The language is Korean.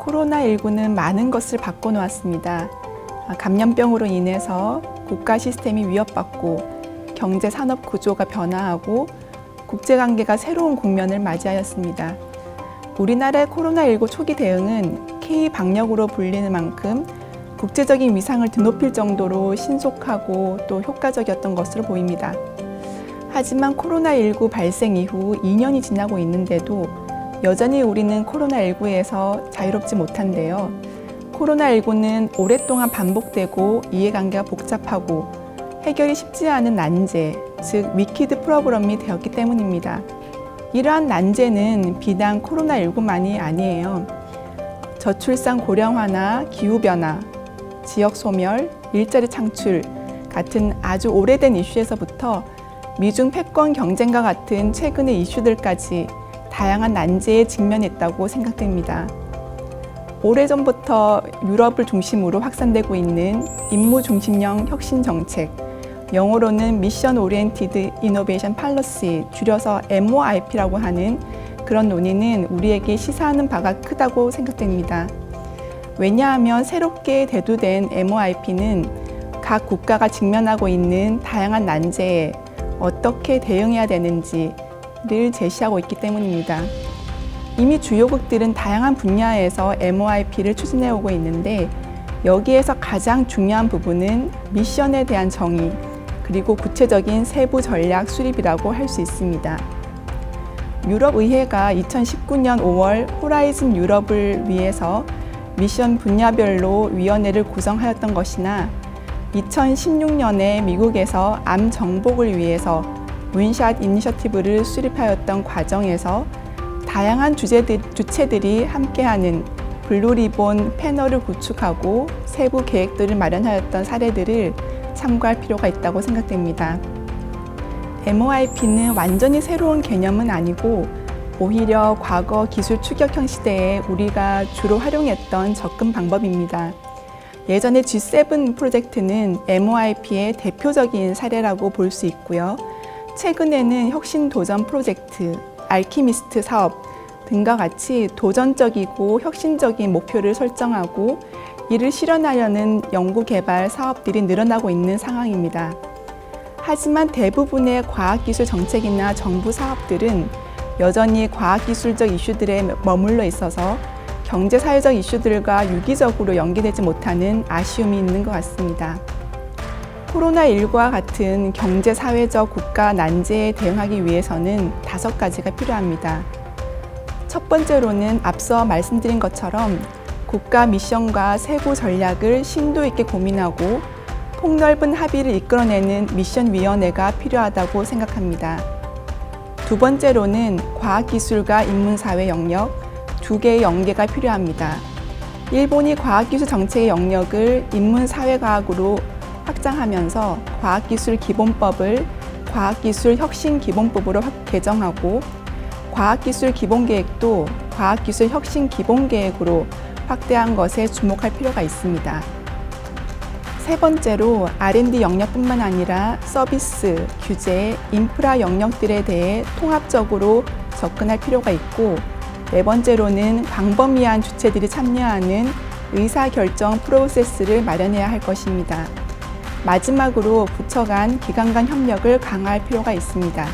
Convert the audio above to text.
코로나19는 많은 것을 바꿔놓았습니다. 감염병으로 인해서 국가 시스템이 위협받고 경제 산업 구조가 변화하고 국제관계가 새로운 국면을 맞이하였습니다. 우리나라의 코로나19 초기 대응은 K-방역으로 불리는 만큼 국제적인 위상을 드높일 정도로 신속하고 또 효과적이었던 것으로 보입니다. 하지만 코로나19 발생 이후 2년이 지나고 있는데도 여전히 우리는 코로나19에서 자유롭지 못한데요. 코로나19는 오랫동안 반복되고 이해관계가 복잡하고 해결이 쉽지 않은 난제, 즉 위키드 프로그램이 되었기 때문입니다. 이러한 난제는 비단 코로나19만이 아니에요. 저출산 고령화나 기후변화, 지역 소멸, 일자리 창출 같은 아주 오래된 이슈에서부터 미중 패권 경쟁과 같은 최근의 이슈들까지 다양한 난제에 직면했다고 생각됩니다. 오래전부터 유럽을 중심으로 확산되고 있는 임무 중심형 혁신 정책, 영어로는 미션 오리엔티드 이노베이션 팔러시, 줄여서 MOIP라고 하는 그런 논의는 우리에게 시사하는 바가 크다고 생각됩니다. 왜냐하면 새롭게 대두된 MOIP는 각 국가가 직면하고 있는 다양한 난제에 어떻게 대응해야 되는지를 제시하고 있기 때문입니다. 이미 주요국들은 다양한 분야에서 MOIP를 추진해오고 있는데 여기에서 가장 중요한 부분은 미션에 대한 정의, 그리고 구체적인 세부 전략 수립이라고 할 수 있습니다. 유럽의회가 2019년 5월 호라이즌 유럽을 위해서 미션 분야별로 위원회를 구성하였던 것이나 2016년에 미국에서 암 정복을 위해서 문샷 이니셔티브를 수립하였던 과정에서 다양한 주체들이 함께하는 블루리본 패널을 구축하고 세부 계획들을 마련하였던 사례들을 참고할 필요가 있다고 생각됩니다. MOIP는 완전히 새로운 개념은 아니고 오히려 과거 기술 추격형 시대에 우리가 주로 활용했던 접근 방법입니다. 예전의 G7 프로젝트는 MOIP의 대표적인 사례라고 볼 수 있고요. 최근에는 혁신 도전 프로젝트, 알키미스트 사업 등과 같이 도전적이고 혁신적인 목표를 설정하고 이를 실현하려는 연구개발 사업들이 늘어나고 있는 상황입니다. 하지만 대부분의 과학기술 정책이나 정부 사업들은 여전히 과학기술적 이슈들에 머물러 있어서 경제사회적 이슈들과 유기적으로 연계되지 못하는 아쉬움이 있는 것 같습니다. 코로나19와 같은 경제사회적 국가 난제에 대응하기 위해서는 5가지가 필요합니다. 첫 번째로는 앞서 말씀드린 것처럼 국가 미션과 세부 전략을 심도 있게 고민하고 폭넓은 합의를 이끌어내는 미션위원회가 필요하다고 생각합니다. 두 번째로는 과학기술과 인문사회 영역, 2개의 연계가 필요합니다. 일본이 과학기술 정책의 영역을 인문사회과학으로 확장하면서 과학기술기본법을 과학기술혁신기본법으로 개정하고 과학기술 기본계획도 과학기술혁신기본계획으로 확대한 것에 주목할 필요가 있습니다. 세 번째로 R&D 영역뿐만 아니라 서비스, 규제, 인프라 영역들에 대해 통합적으로 접근할 필요가 있고 네 번째로는 광범위한 주체들이 참여하는 의사결정 프로세스를 마련해야 할 것입니다. 마지막으로 부처 간, 기관 간 협력을 강화할 필요가 있습니다.